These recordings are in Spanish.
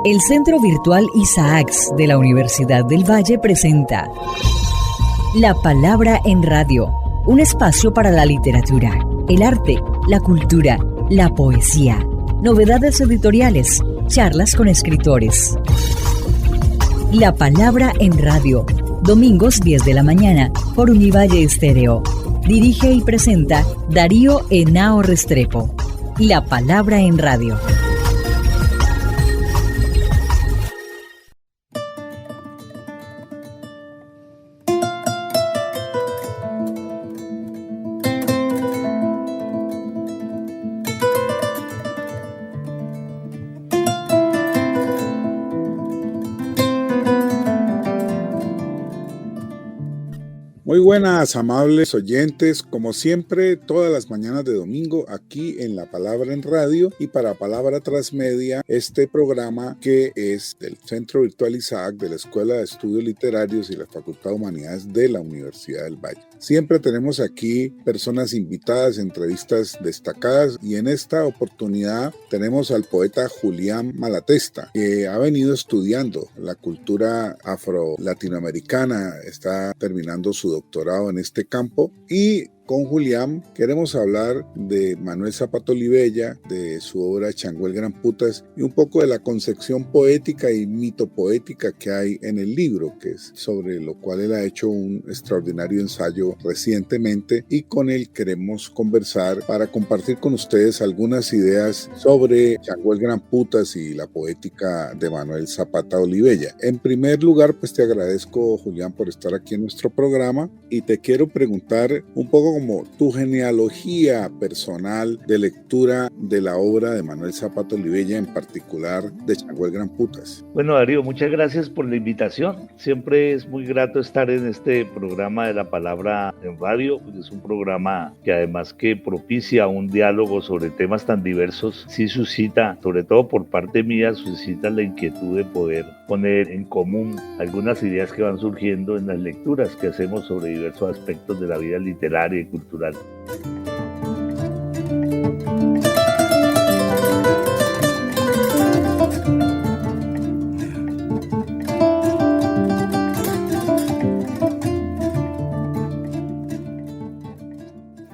El Centro Virtual Isaacs de la Universidad del Valle presenta La Palabra en Radio, un espacio para la literatura, el arte, la cultura, la poesía, novedades editoriales, charlas con escritores. La Palabra en Radio, domingos 10 de la mañana por Univalle Estéreo. Dirige y presenta Darío Henao Restrepo. La Palabra en Radio. Muy buenas, amables oyentes, como siempre, todas las mañanas de domingo aquí en La Palabra en Radio y para Palabra Transmedia, este programa que es del Centro Virtual Isaac de la Escuela de Estudios Literarios y la Facultad de Humanidades de la Universidad del Valle. Siempre tenemos aquí personas invitadas, entrevistas destacadas y en esta oportunidad tenemos al poeta Julián Malatesta, que ha venido estudiando la cultura afro-latinoamericana, está terminando su doctorado en este campo y con Julián queremos hablar de Manuel Zapata Olivella, de su obra Chango el Gran Putas y un poco de la concepción poética y mitopoética que hay en el libro, que es sobre lo cual él ha hecho un extraordinario ensayo recientemente y con él queremos conversar para compartir con ustedes algunas ideas sobre Chango el Gran Putas y la poética de Manuel Zapata Olivella. En primer lugar, pues te agradezco, Julián, por estar aquí en nuestro programa y te quiero preguntar un poco como tu genealogía personal de lectura de la obra de Manuel Zapata Olivella, en particular de Chango el Gran Putas. Bueno, Darío, muchas gracias por la invitación. Siempre es muy grato estar en este programa de La Palabra en Radio. Es un programa que además que propicia un diálogo sobre temas tan diversos, sí suscita, sobre todo por parte mía, suscita la inquietud de poder poner en común algunas ideas que van surgiendo en las lecturas que hacemos sobre diversos aspectos de la vida literaria y cultural.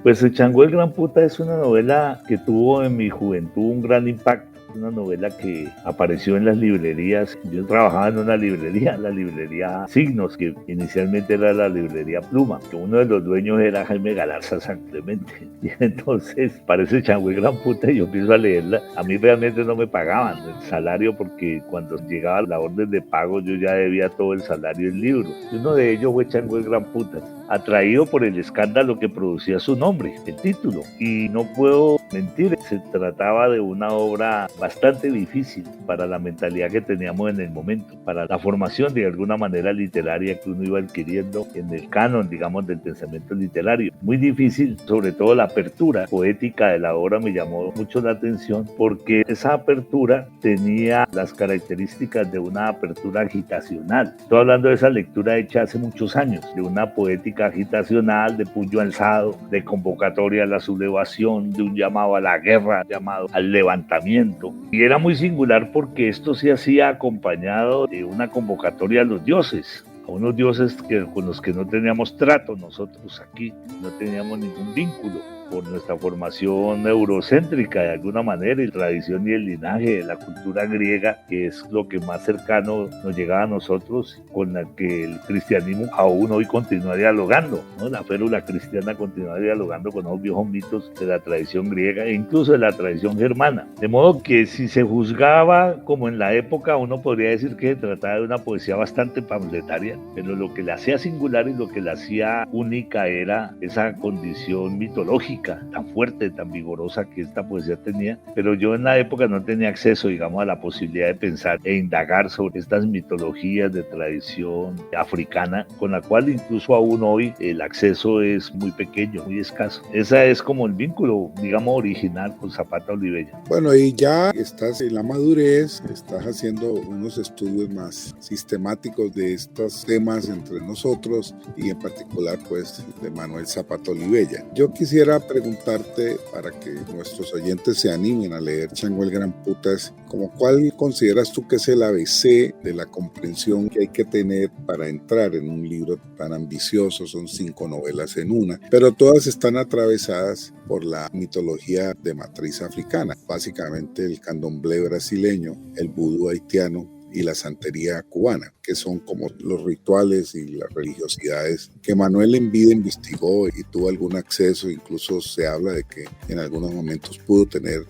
Pues El Chango el Gran Puta es una novela que tuvo en mi juventud un gran impacto. Una novela que apareció en las librerías. Yo trabajaba en una librería, la librería Signos, que inicialmente era la librería Pluma, que uno de los dueños era Jaime Galarza San Clemente. Y entonces parece Chango el Gran Puta y yo empiezo a leerla. A mí realmente no me pagaban el salario porque cuando llegaba la orden de pago yo ya debía todo el salario del libro. Y uno de ellos fue Chango el Gran Puta, atraído por el escándalo que producía su nombre, el título. Y no puedo mentir, se trataba de una obra bastante difícil para la mentalidad que teníamos en el momento, para la formación de alguna manera literaria que uno iba adquiriendo en el canon, digamos, del pensamiento literario. Muy difícil, sobre todo la apertura poética de la obra me llamó mucho la atención porque esa apertura tenía las características de una apertura agitacional. Estoy hablando de esa lectura hecha hace muchos años, de una poética agitacional, de puño alzado, de convocatoria a la sublevación, de un llamado a la guerra, llamado al levantamiento. Y era muy singular porque esto se hacía acompañado de una convocatoria a los dioses, a unos dioses con los que no teníamos trato nosotros aquí, no teníamos ningún vínculo por nuestra formación eurocéntrica de alguna manera y tradición y el linaje de la cultura griega, que es lo que más cercano nos llegaba a nosotros, con la que el cristianismo aún hoy continúa dialogando, ¿no? La férula cristiana continúa dialogando con los viejos mitos de la tradición griega e incluso de la tradición germana. De modo que si se juzgaba como en la época, uno podría decir que se trataba de una poesía bastante panfletaria, pero lo que la hacía singular y lo que la hacía única era esa condición mitológica tan fuerte, tan vigorosa que esta poesía tenía, pero yo en la época no tenía acceso, digamos, a la posibilidad de pensar e indagar sobre estas mitologías de tradición africana, con la cual incluso aún hoy el acceso es muy pequeño, muy escaso. Esa es como el vínculo, digamos, original con Zapata Olivella. Bueno, y ya estás en la madurez, estás haciendo unos estudios más sistemáticos de estos temas entre nosotros y en particular, pues, de Manuel Zapata Olivella. Yo quisiera preguntarte, para que nuestros oyentes se animen a leer Chango el Gran Puta, es como cuál consideras tú que es el ABC de la comprensión que hay que tener para entrar en un libro tan ambicioso. Son 5 novelas en una, pero todas están atravesadas por la mitología de matriz africana, básicamente el candomblé brasileño, el vudú haitiano y la santería cubana, que son como los rituales y las religiosidades que Manuel en vida investigó y tuvo algún acceso. Incluso se habla de que en algunos momentos pudo tener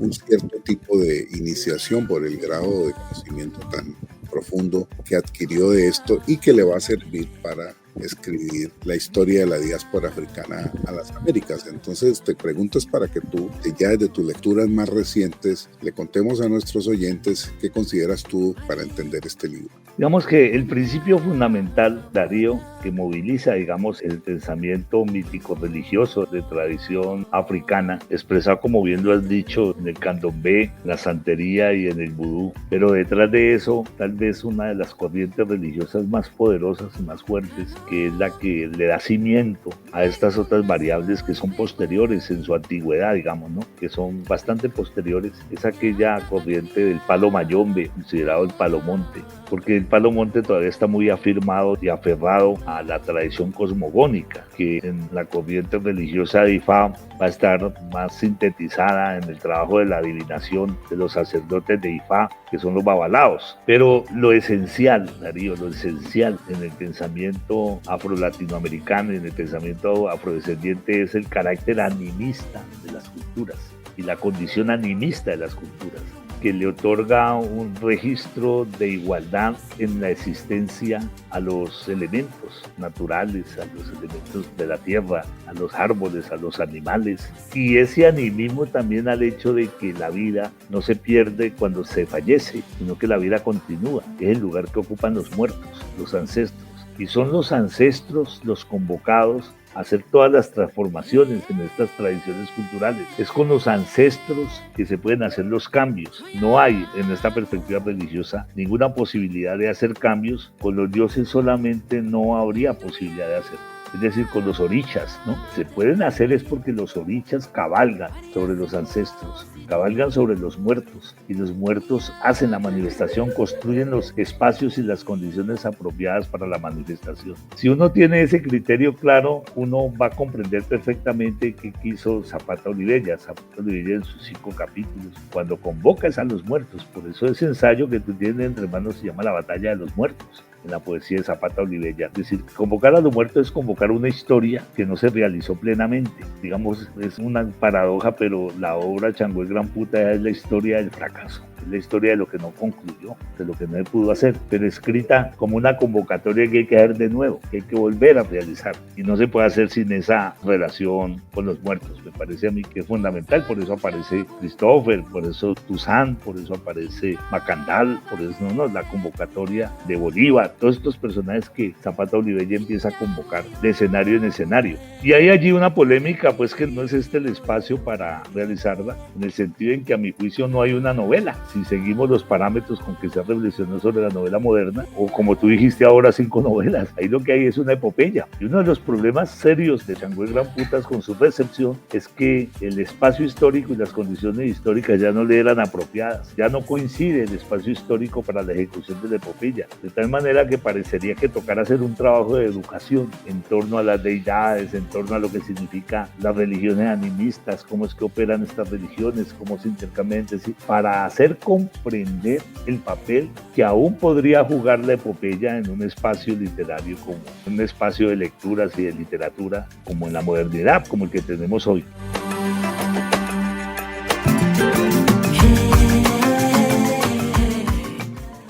un cierto tipo de iniciación por el grado de conocimiento tan profundo que adquirió de esto y que le va a servir para escribir la historia de la diáspora africana a las Américas. Entonces te pregunto es para que tú, ya desde tus lecturas más recientes, le contemos a nuestros oyentes qué consideras tú para entender este libro. Digamos que el principio fundamental, Darío, que moviliza, digamos, el pensamiento mítico-religioso de tradición africana, expresado, como bien lo has dicho, en el candomblé, la santería y en el vudú, pero detrás de eso, tal vez una de las corrientes religiosas más poderosas y más fuertes, que es la que le da cimiento a estas otras variables que son posteriores en su antigüedad, digamos, ¿no? Que son bastante posteriores, es aquella corriente del palo mayombe, considerado el palomonte, porque el palomonte todavía está muy afirmado y aferrado a la tradición cosmogónica, que en la corriente religiosa de Ifá va a estar más sintetizada en el trabajo de la adivinación de los sacerdotes de Ifá, que son los babalaos. Pero lo esencial, Darío, lo esencial en el pensamiento afro-latinoamericano y en el pensamiento afrodescendiente es el carácter animista de las culturas y la condición animista de las culturas, que le otorga un registro de igualdad en la existencia a los elementos naturales, a los elementos de la tierra, a los árboles, a los animales, y ese animismo también al hecho de que la vida no se pierde cuando se fallece, sino que la vida continúa, es el lugar que ocupan los muertos, los ancestros, y son los ancestros los convocados hacer todas las transformaciones en estas tradiciones culturales. Es con los ancestros que se pueden hacer los cambios. No hay en esta perspectiva religiosa ninguna posibilidad de hacer cambios. Con los dioses solamente no habría posibilidad de hacerlo. Es decir, con los orichas, ¿no? Se pueden hacer es porque los orichas cabalgan sobre los ancestros, cabalgan sobre los muertos, y los muertos hacen la manifestación, construyen los espacios y las condiciones apropiadas para la manifestación. Si uno tiene ese criterio claro, uno va a comprender perfectamente qué quiso Zapata Olivella. Zapata Olivella en sus 5 capítulos, cuando convocas a los muertos, por eso ese ensayo que tú tienes entre manos se llama La Batalla de los Muertos, en la poesía de Zapata Olivella. Es decir, convocar a los muertos es convocar una historia que no se realizó plenamente. Digamos, es una paradoja, pero la obra Chango el Gran Puta es la historia del fracaso, es la historia de lo que no concluyó, de lo que no pudo hacer, pero escrita como una convocatoria que hay que hacer de nuevo, que hay que volver a realizar, y no se puede hacer sin esa relación con los muertos. Me parece a mí que es fundamental. Por eso aparece Christopher, por eso Toussaint, por eso aparece Macandal, por eso la convocatoria de Bolívar, todos estos personajes que Zapata Olivella empieza a convocar de escenario en escenario. Y hay allí una polémica, pues, que no es este el espacio para realizarla, en el sentido en que a mi juicio no hay una novela. Si seguimos los parámetros con que se ha reflexionado sobre la novela moderna, o como tú dijiste ahora, 5 novelas, ahí lo que hay es una epopeya. Y uno de los problemas serios de Chango el Gran Putas con su recepción es que el espacio histórico y las condiciones históricas ya no le eran apropiadas, ya no coincide el espacio histórico para la ejecución de la epopeya, de tal manera que parecería que tocara hacer un trabajo de educación en torno a las deidades, en torno a lo que significa las religiones animistas, cómo es que operan estas religiones, cómo se intercambian entre sí, para hacer comprender el papel que aún podría jugar la epopeya en un espacio literario, como un espacio de lecturas y de literatura, como en la modernidad, como el que tenemos hoy.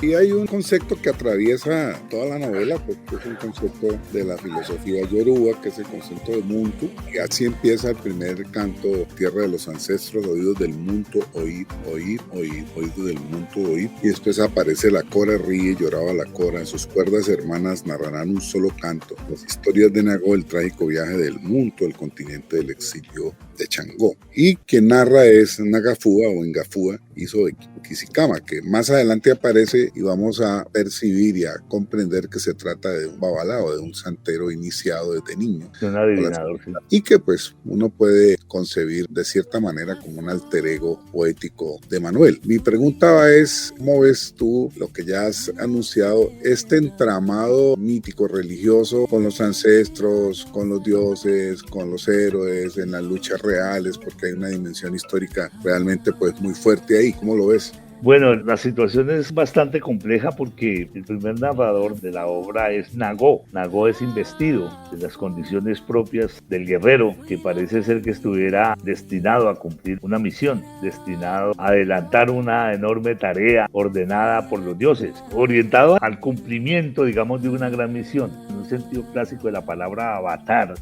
Y hay un concepto que atraviesa toda la novela, porque es un concepto de la filosofía yoruba, que es el concepto de Muntu, y así empieza el primer canto: tierra de los ancestros, oídos del Muntu, oír, oír, oír, oído del Muntu, oír. Y después aparece la cora, ríe, lloraba la cora, en sus cuerdas hermanas narrarán un solo canto, las historias de Nagó, el trágico viaje del Muntu, el continente del exilio de Changó. Y quien narra es Nagafúa o Ngafúa, hijo de Quisikama, que más adelante aparece y y vamos a percibir y a comprender que se trata de un babalao, de un santero iniciado desde niño. De un adivinador, sí. Y que pues uno puede concebir de cierta manera como un alter ego poético de Manuel. Mi pregunta es, ¿cómo ves tú lo que ya has anunciado, este entramado mítico religioso con los ancestros, con los dioses, con los héroes, en las luchas reales, porque hay una dimensión histórica realmente pues muy fuerte ahí? ¿Cómo lo ves? Bueno, la situación es bastante compleja porque el primer narrador de la obra es Nagó. Nagó es investido de las condiciones propias del guerrero, que parece ser que estuviera destinado a cumplir una misión, destinado a adelantar una enorme tarea ordenada por los dioses, orientado al cumplimiento, digamos, de una gran misión. En un sentido clásico de la palabra avatar,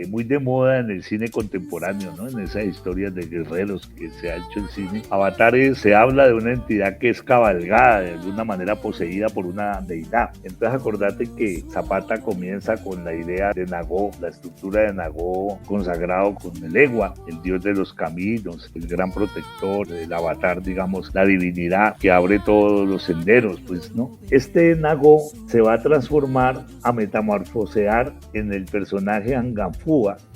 muy de moda en el cine contemporáneo, ¿no? En esas historias de guerreros que se ha hecho el cine. Avatares, se habla de una entidad que es cabalgada, de alguna manera poseída por una deidad. Entonces acordate que Zapata comienza con la idea de Nagó, la estructura de Nagó consagrado con el Egua, el dios de los caminos, el gran protector, el avatar, digamos, la divinidad que abre todos los senderos, pues, ¿no? Este Nagó se va a transformar, a metamorfosear en el personaje Anganfúa,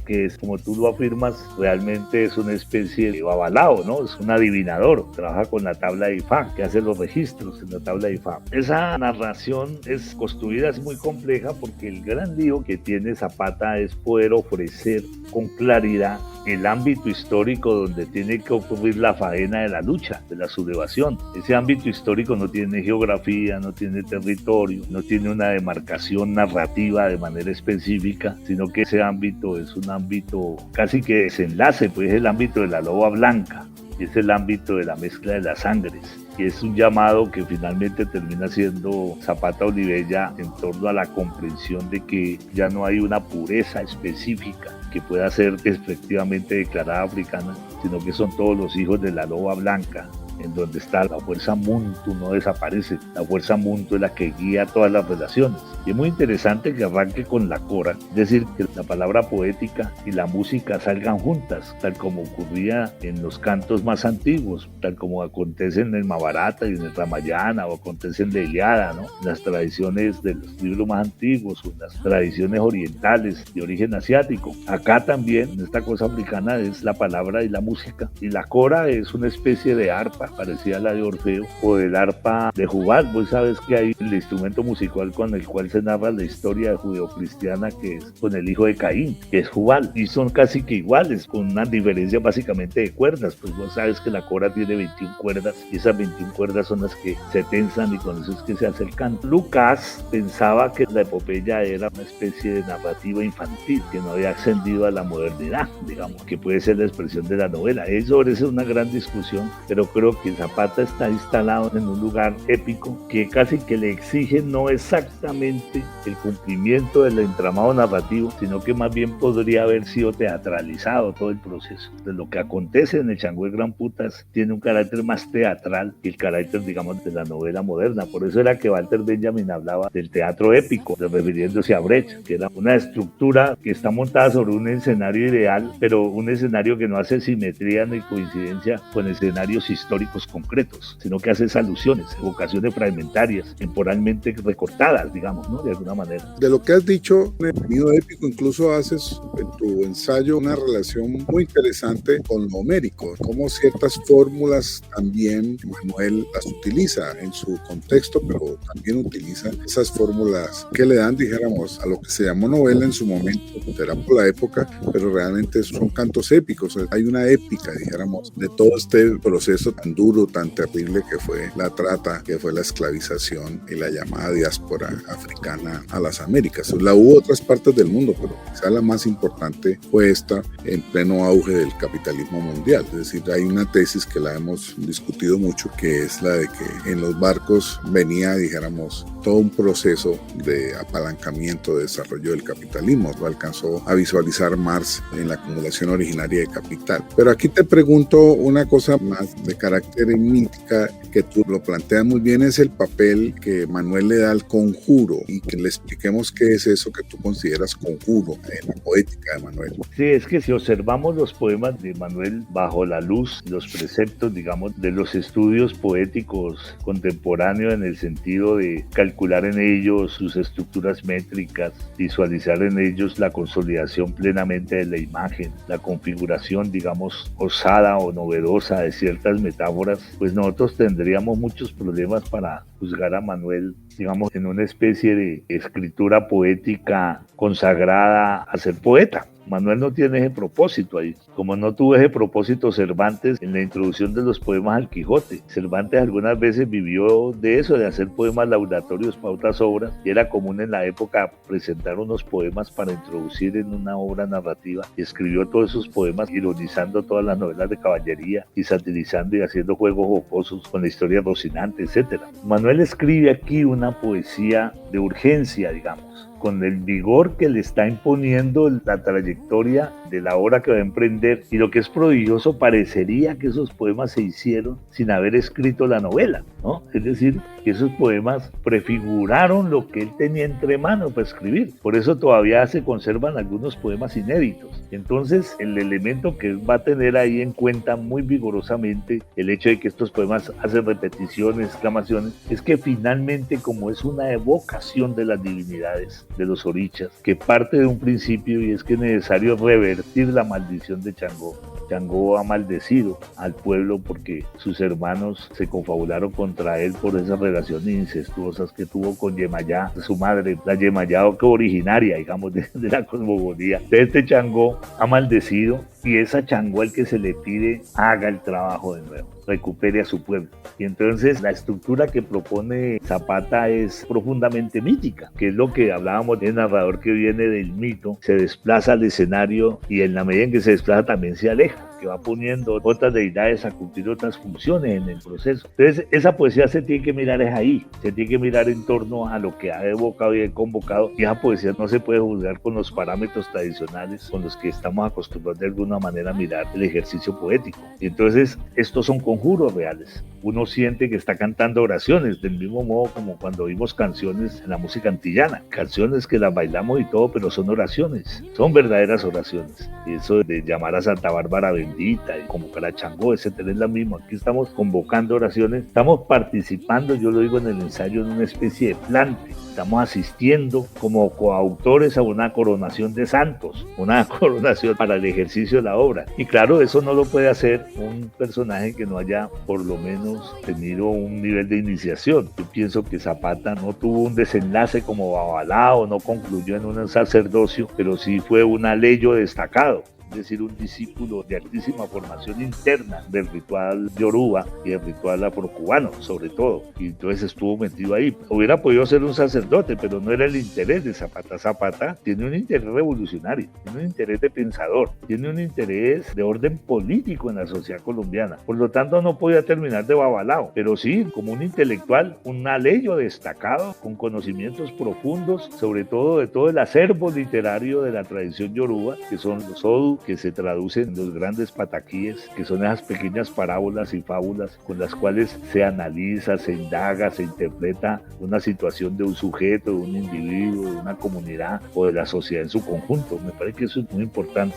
que es, como tú lo afirmas, realmente es una especie de babalao, ¿no? Es un adivinador, trabaja con la tabla de Ifá, que hace los registros en la tabla de Ifá. Esa narración es construida, es muy compleja, porque el gran lío que tiene Zapata es poder ofrecer con claridad el ámbito histórico donde tiene que ocurrir la faena de la lucha, de la sublevación. Ese ámbito histórico no tiene geografía, no tiene territorio, no tiene una demarcación narrativa de manera específica, sino que ese ámbito es un ámbito casi que desenlace, pues es el ámbito de la loba blanca, es el ámbito de la mezcla de las sangres. Y es un llamado que finalmente termina siendo Zapata Olivella en torno a la comprensión de que ya no hay una pureza específica que pueda ser efectivamente declarada africana, sino que son todos los hijos de la loba blanca, en donde está la fuerza Muntu, no desaparece. La fuerza Muntu es la que guía todas las relaciones. Y es muy interesante que arranque con la cora, es decir, que la palabra poética y la música salgan juntas, tal como ocurría en los cantos más antiguos, tal como acontece en el Mahabharata y en el Ramayana, o acontece en la Ilíada, ¿no? En las tradiciones de los libros más antiguos, o en las tradiciones orientales de origen asiático. Acá también, en esta cosa africana, es la palabra y la música. Y la cora es una especie de arpa, parecida a la de Orfeo, o del arpa de Jubal. Vos sabes que hay el instrumento musical con el cual se narra la historia judeocristiana, que es con el hijo de Caín, que es Jubal, y son casi que iguales, con una diferencia básicamente de cuerdas. Pues vos sabes que la cora tiene 21 cuerdas, y esas 21 cuerdas son las que se tensan, y con eso es que se hace el canto. Lucas pensaba que la epopeya era una especie de narrativa infantil, que no había ascendido a la modernidad, digamos, que puede ser la expresión de la novela. Sobre eso es una gran discusión, pero creo que Zapata está instalado en un lugar épico que casi que le exige no exactamente el cumplimiento del entramado narrativo, sino que más bien podría haber sido teatralizado todo el proceso. Entonces, lo que acontece en el Changó el Gran Putas tiene un carácter más teatral que el carácter, digamos, de la novela moderna. Por eso era que Walter Benjamin hablaba del teatro épico, refiriéndose a Brecht, que era una estructura que está montada sobre un escenario ideal, pero un escenario que no hace simetría ni coincidencia con escenarios históricos concretos, sino que hace alusiones, evocaciones fragmentarias, temporalmente recortadas, digamos, ¿no? De alguna manera. De lo que has dicho, en el sonido épico, incluso haces en tu ensayo una relación muy interesante con lo homérico, como ciertas fórmulas también Manuel las utiliza en su contexto, pero también utiliza esas fórmulas que le dan, dijéramos, a lo que se llamó novela en su momento, era por la época, pero realmente son cantos épicos. Hay una épica, dijéramos, de todo este proceso tan duro, tan terrible que fue la trata, que fue la esclavización y la llamada diáspora africana a las Américas. La hubo otras partes del mundo, pero quizá la más importante fue esta en pleno auge del capitalismo mundial. Es decir, hay una tesis que la hemos discutido mucho, que es la de que en los barcos venía, dijéramos, todo un proceso de apalancamiento, de desarrollo del capitalismo. Lo alcanzó a visualizar Marx en la acumulación originaria de capital. Pero aquí te pregunto una cosa más de carácter carácter mítica, que tú lo planteas muy bien, es el papel que Manuel le da al conjuro, y que le expliquemos qué es eso que tú consideras conjuro en la poética de Manuel. Sí, es que si observamos los poemas de Manuel bajo la luz, los preceptos, digamos, de los estudios poéticos contemporáneos, en el sentido de calcular en ellos sus estructuras métricas, visualizar en ellos la consolidación plenamente de la imagen, la configuración, digamos, osada o novedosa de ciertas metáforas, pues nosotros tendríamos muchos problemas para juzgar a Manuel, digamos, en una especie de escritura poética consagrada a ser poeta. Manuel no tiene ese propósito ahí, como no tuvo ese propósito Cervantes en la introducción de los poemas al Quijote. Cervantes algunas veces vivió de eso, de hacer poemas laudatorios para otras obras, y era común en la época presentar unos poemas para introducir en una obra narrativa, y escribió todos esos poemas ironizando todas las novelas de caballería y satirizando y haciendo juegos jocosos con la historia de Rocinante, etc. Manuel escribe aquí una poesía de urgencia, digamos, con el vigor que le está imponiendo la trayectoria de la obra que va a emprender, y lo que es prodigioso, parecería que esos poemas se hicieron sin haber escrito la novela, ¿no? Es decir, que esos poemas prefiguraron lo que él tenía entre manos para escribir. Por eso todavía se conservan algunos poemas inéditos. Entonces, el elemento que va a tener ahí en cuenta muy vigorosamente, el hecho de que estos poemas hacen repeticiones, exclamaciones, es que finalmente, como es una evocación de las divinidades, de los orichas, que parte de un principio, y es que es necesario revertir la maldición de Changó. Changó ha maldecido al pueblo porque sus hermanos se confabularon contra él por esas relaciones incestuosas que tuvo con Yemayá, su madre, la Yemayá originaria, digamos, de la cosmogonía. Este Changó ha maldecido, y es a Changó el que se le pide haga el trabajo de nuevo, recupere a su pueblo. Y entonces la estructura que propone Zapata es profundamente mítica, que es lo que hablábamos del narrador que viene del mito, se desplaza al escenario, y en la medida en que se desplaza también se aleja, que va poniendo otras deidades a cumplir otras funciones en el proceso. Entonces esa poesía se tiene que mirar es ahí, se tiene que mirar en torno a lo que ha evocado y ha convocado, y esa poesía no se puede juzgar con los parámetros tradicionales con los que estamos acostumbrados de alguna manera a mirar el ejercicio poético. Y entonces estos son conjuros reales. Uno siente que está cantando oraciones, del mismo modo como cuando oímos canciones en la música antillana, canciones que las bailamos y todo, pero son oraciones, son verdaderas oraciones. Y eso de llamar a Santa Bárbara bendita y convocar a Changó, etcétera, es la misma. Aquí estamos convocando oraciones, estamos participando, yo lo digo en el ensayo, en una especie de plante. Estamos asistiendo como coautores a una coronación de santos, una coronación para el ejercicio de la obra. Y claro, eso no lo puede hacer un personaje que no haya por lo menos tenido un nivel de iniciación. Yo pienso que Zapata no tuvo un desenlace como Babalao, no concluyó en un sacerdocio, pero sí fue un aleyo destacado. Es decir, un discípulo de altísima formación interna del ritual yoruba y del ritual afrocubano, sobre todo. Y entonces estuvo metido ahí. Hubiera podido ser un sacerdote, pero no era el interés de Zapata. Zapata tiene un interés revolucionario, tiene un interés de pensador, tiene un interés de orden político en la sociedad colombiana. Por lo tanto, no podía terminar de babalao, pero sí como un intelectual, un aleyo destacado, con conocimientos profundos, sobre todo de todo el acervo literario de la tradición yoruba, que son los odu, que se traducen en los grandes pataquíes, que son esas pequeñas parábolas y fábulas con las cuales se analiza, se indaga, se interpreta una situación de un sujeto, de un individuo, de una comunidad o de la sociedad en su conjunto. Me parece que eso es muy importante.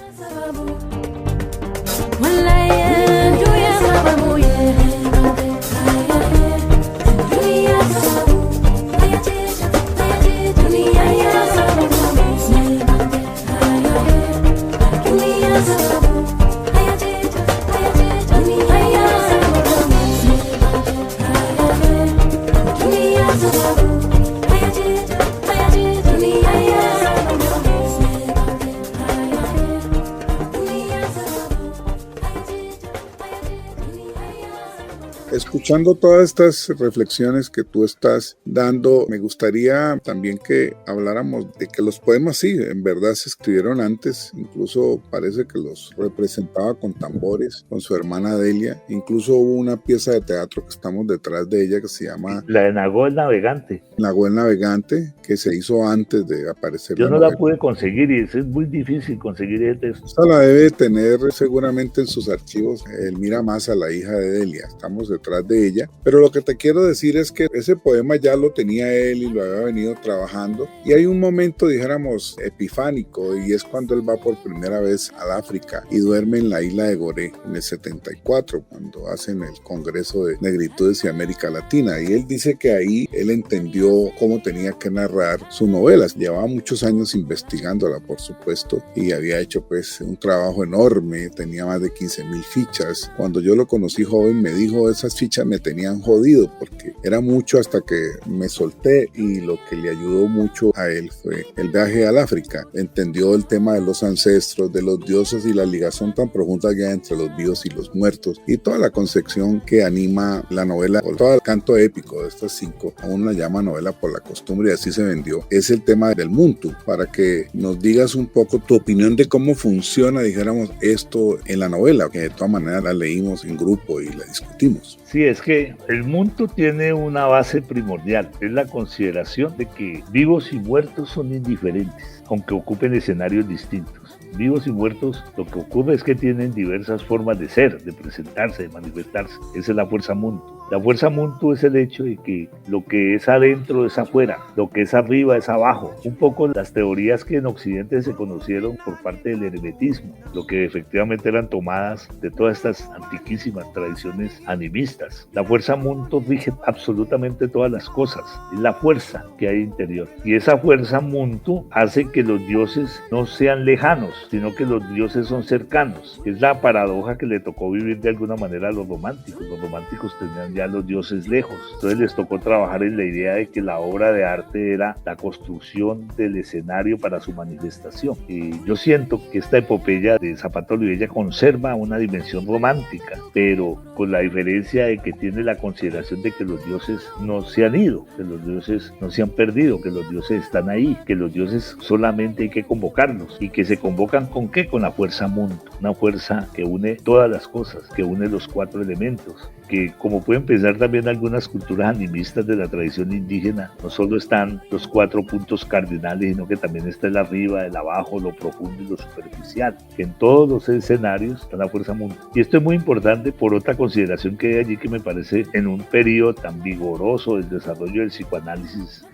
Escuchando todas estas reflexiones que tú estás dando, me gustaría también que habláramos de que los poemas sí, en verdad se escribieron antes, incluso parece que los representaba con tambores, con su hermana Delia, incluso hubo una pieza de teatro que estamos detrás de ella que se llama La de Nagó el Navegante. Nagó el Navegante, que se hizo antes de aparecer Yo la no novela. la pude conseguir y es muy difícil conseguir ese texto. Esta la debe tener seguramente en sus archivos Elmira Maza, la hija de Delia. Estamos detrás de ella. Pero lo que te quiero decir es que ese poema ya lo tenía él y lo había venido trabajando. Y hay un momento, dijéramos, epifánico, y es cuando él va por primera vez al África y duerme en la isla de Gorée en el 74, cuando hacen el Congreso de Negritudes y América Latina. Y él dice que ahí él entendió cómo tenía que narrar su novela. Llevaba muchos años investigándola, por supuesto, y había hecho pues un trabajo enorme, tenía más de 15,000 fichas. Cuando yo lo conocí joven me dijo, esas fichas me tenían jodido porque era mucho hasta que me solté, y lo que le ayudó mucho a él fue el viaje al África. Entendió el tema de los ancestros, de los dioses y la ligación tan profunda que hay entre los vivos y los muertos, y toda la concepción que anima la novela, todo el canto épico de estas 5, aún la llama novela por la costumbre y así se vendió, es el tema del Muntu, para que nos digas un poco tu opinión de cómo funciona, dijéramos, esto en la novela, que de todas maneras la leímos en grupo y la discutimos. Sí, es que el Muntu tiene una base primordial, es la consideración de que vivos y muertos son indiferentes, aunque ocupen escenarios distintos. Vivos y muertos, lo que ocurre es que tienen diversas formas de ser, de presentarse, de manifestarse. Esa es la fuerza Muntu. La fuerza Muntu es el hecho de que lo que es adentro es afuera, lo que es arriba es abajo. Un poco las teorías que en Occidente se conocieron por parte del hermetismo, lo que efectivamente eran tomadas de todas estas antiquísimas tradiciones animistas. La fuerza Muntu rige absolutamente todas las cosas, es la fuerza que hay interior. Y esa fuerza Muntu hace que los dioses no sean lejanos, sino que los dioses son cercanos. Es la paradoja que le tocó vivir de alguna manera a los románticos. Los románticos tenían ya los dioses lejos, entonces les tocó trabajar en la idea de que la obra de arte era la construcción del escenario para su manifestación. Y yo siento que esta epopeya de Zapata Olivella conserva una dimensión romántica, pero con la diferencia de que tiene la consideración de que los dioses no se han ido, que los dioses no se han perdido, que los dioses están ahí, que los dioses solamente hay que convocarlos, y que se convocan ¿con qué? Con la fuerza Muntu, una fuerza que une todas las cosas, que une los 4 elementos, que como pueden pensar también algunas culturas animistas de la tradición indígena, no solo están los 4 puntos cardinales, sino que también está el arriba, el abajo, lo profundo y lo superficial, que en todos los escenarios está la fuerza Muntu. Y esto es muy importante por otra consideración que hay allí, que me parece en un periodo tan vigoroso del desarrollo del psicoanálisis,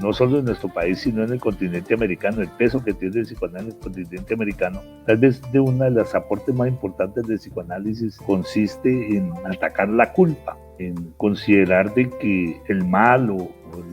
no solo en nuestro país, sino en el continente americano, el peso que tiene el psicoanálisis en el continente americano. Tal vez de una de las aportes más importantes del psicoanálisis consiste en atacar la culpa, en considerar de que el mal o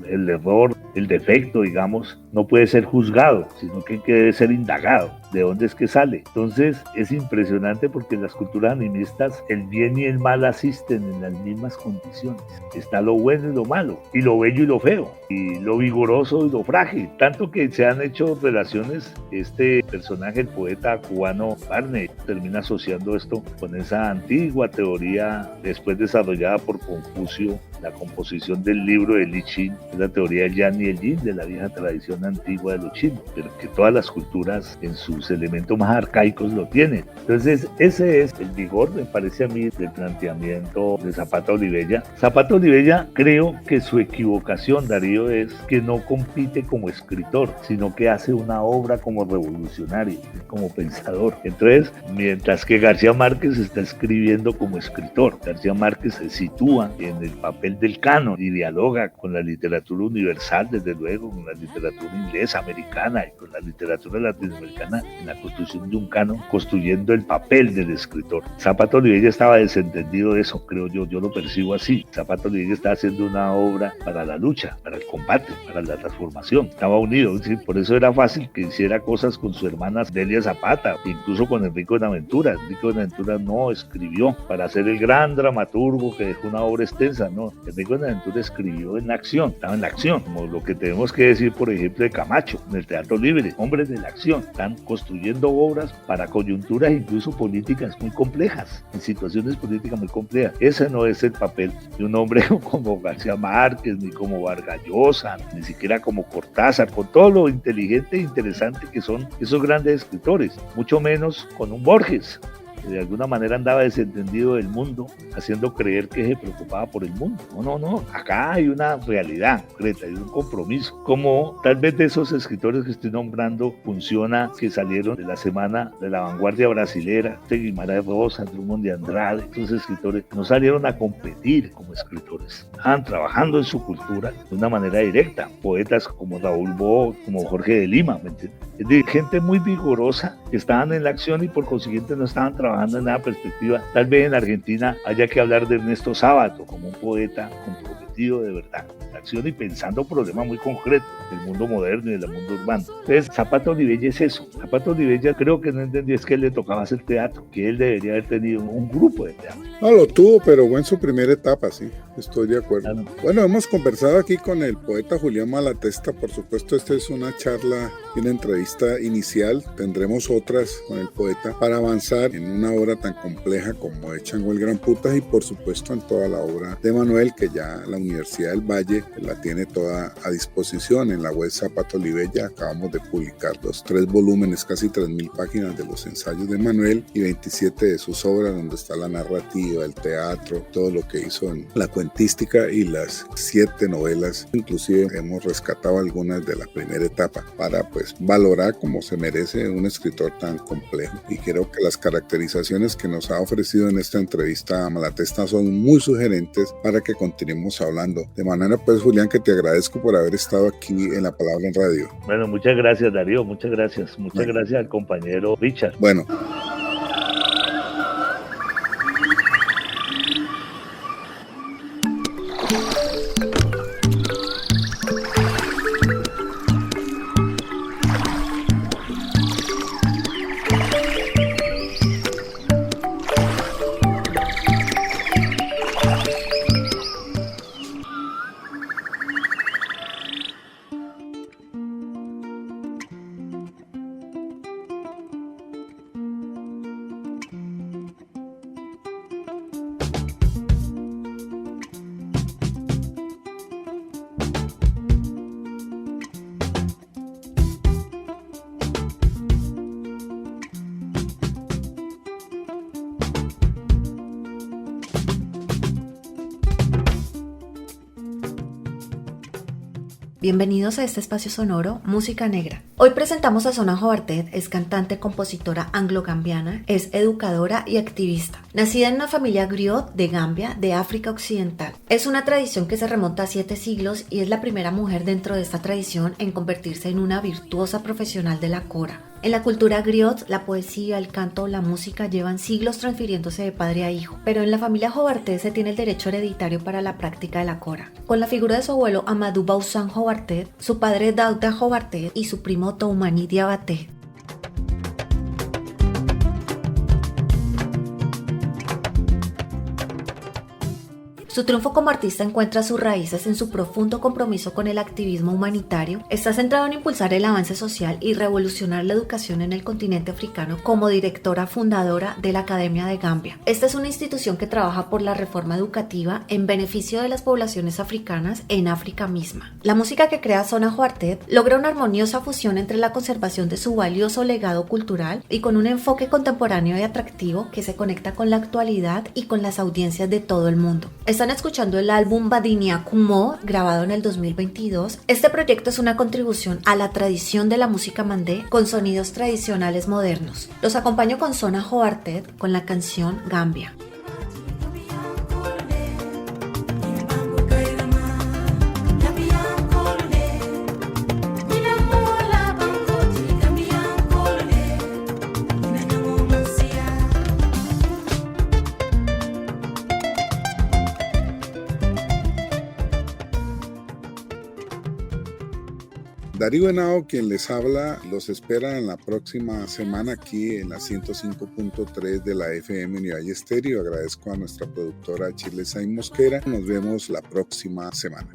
el error, el defecto, digamos, no puede ser juzgado, sino que debe ser indagado. ¿De dónde es que sale? Entonces es impresionante porque en las culturas animistas el bien y el mal asisten en las mismas condiciones. Está lo bueno y lo malo, y lo bello y lo feo, y lo vigoroso y lo frágil. Tanto que se han hecho relaciones, este personaje, el poeta cubano Barney, termina asociando esto con esa antigua teoría después desarrollada por Confucio, la composición del libro de Li Chin, es la teoría del Yan y el Yin, de la vieja tradición antigua de los chinos, pero que todas las culturas en sus elementos más arcaicos lo tienen. Entonces ese es el vigor, me parece a mí, del planteamiento de Zapata Olivella. Zapata Olivella, creo que su equivocación, Darío, es que no compite como escritor, sino que hace una obra como revolucionario, como pensador. Entonces, mientras que García Márquez está escribiendo como escritor, García Márquez se sitúa en el papel del canon y dialoga con la literatura universal, desde luego, con la literatura inglesa, americana y con la literatura latinoamericana, en la construcción de un canon, construyendo el papel del escritor. Zapata Olivella estaba desentendido de eso, creo yo lo percibo así. Zapata Olivella estaba haciendo una obra para la lucha, para el combate, para la transformación. Estaba unido, ¿sí? Por eso era fácil que hiciera cosas con su hermana Delia Zapata, incluso con Enrique Buenaventura. Enrique Buenaventura no escribió para ser el gran dramaturgo que dejó una obra extensa, no. Enrique Buenaventura escribió en la acción, estaba en la acción, como lo que tenemos que decir, por ejemplo, de Camacho, en el Teatro Libre, hombres de la acción, están construyendo obras para coyunturas incluso políticas muy complejas, en situaciones políticas muy complejas. Ese no es el papel de un hombre como García Márquez, ni como Vargas Llosa, ni siquiera como Cortázar, con todo lo inteligente e interesante que son esos grandes escritores, mucho menos con un Borges, que de alguna manera andaba desentendido del mundo, haciendo creer que se preocupaba por el mundo. No, acá hay una realidad concreta, hay un compromiso. Como tal vez de esos escritores que estoy nombrando, funciona que salieron de la semana de la vanguardia brasilera, de Guimarães Rosa, Drummond de Andrade, esos escritores no salieron a competir como escritores, estaban trabajando en su cultura de una manera directa. Poetas como Raúl Bo, como Jorge de Lima, ¿me entiendes? Es de gente muy vigorosa que estaban en la acción y por consiguiente no estaban trabajando en nada perspectiva. Tal vez en Argentina haya que hablar de Ernesto Sábato como un poeta comprometido de verdad en la acción y pensando problemas muy concretos del mundo moderno y del mundo urbano. Entonces, Zapata Olivella es eso. Zapata Olivella creo que no entendió es que él le tocaba hacer teatro, que él debería haber tenido un grupo de teatro. No, lo tuvo, pero fue en su primera etapa, sí, estoy de acuerdo. Claro. Bueno, hemos conversado aquí con el poeta Julián Malatesta, por supuesto esta es una charla y una entrevista inicial, tendremos otras con el poeta para avanzar en una obra tan compleja como de Chango el Gran Putas y por supuesto en toda la obra de Manuel, que ya la Universidad del Valle la tiene toda a disposición en la web Zapata Olivella. Acabamos de publicar los 3 volúmenes, casi 3.000 páginas de los ensayos de Manuel y 27 de sus obras, donde está la narrativa, el teatro, todo lo que hizo en la cuentística y las 7 novelas. Inclusive hemos rescatado algunas de la primera etapa para pues valorar como se merece un escritor tan complejo, y creo que las caracterizaciones que nos ha ofrecido en esta entrevista a Malatesta son muy sugerentes para que continuemos hablando. De manera pues, Julián, que te agradezco por haber estado aquí en La Palabra en Radio. Bueno, muchas gracias, Darío, muchas gracias. Muchas gracias al compañero Richard. Bueno. Bienvenidos a este espacio sonoro Música Negra. Hoy presentamos a Sona Jobartet, es cantante, compositora anglo-gambiana, es educadora y activista. Nacida en una familia griot de Gambia, de África Occidental. Es una tradición que se remonta a 7 siglos y es la primera mujer dentro de esta tradición en convertirse en una virtuosa profesional de la kora. En la cultura griot, la poesía, el canto o la música llevan siglos transfiriéndose de padre a hijo, pero en la familia Jobartet se tiene el derecho hereditario para la práctica de la kora. Con la figura de su abuelo Amadou Bausan Jobartet, su padre Dauda Jobartet y su primo Toumani Diabaté. Su triunfo como artista encuentra sus raíces en su profundo compromiso con el activismo humanitario. Está centrado en impulsar el avance social y revolucionar la educación en el continente africano como directora fundadora de la Academia de Gambia. Esta es una institución que trabaja por la reforma educativa en beneficio de las poblaciones africanas en África misma. La música que crea Sona Jobartet logra una armoniosa fusión entre la conservación de su valioso legado cultural y con un enfoque contemporáneo y atractivo que se conecta con la actualidad y con las audiencias de todo el mundo. Están escuchando el álbum Badinia Kumo, grabado en el 2022. Este proyecto es una contribución a la tradición de la música mandé con sonidos tradicionales modernos. Los acompaño con Sona Jobartet con la canción Gambia. Darío Henao, quien les habla, los espera en la próxima semana aquí en la 105.3 de la FM Univalle Estéreo. Agradezco a nuestra productora Chile Sain Mosquera. Nos vemos la próxima semana.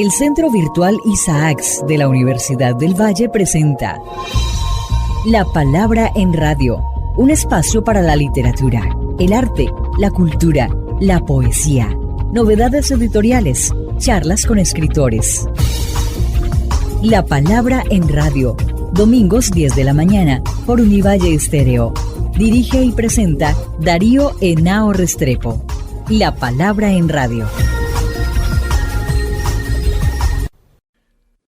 El Centro Virtual Isaacs de la Universidad del Valle presenta La Palabra en Radio, un espacio para la literatura, el arte, la cultura, la poesía, novedades editoriales, charlas con escritores. La Palabra en Radio, domingos 10 de la mañana por Univalle Estéreo. Dirige y presenta Darío Henao Restrepo. La Palabra en Radio.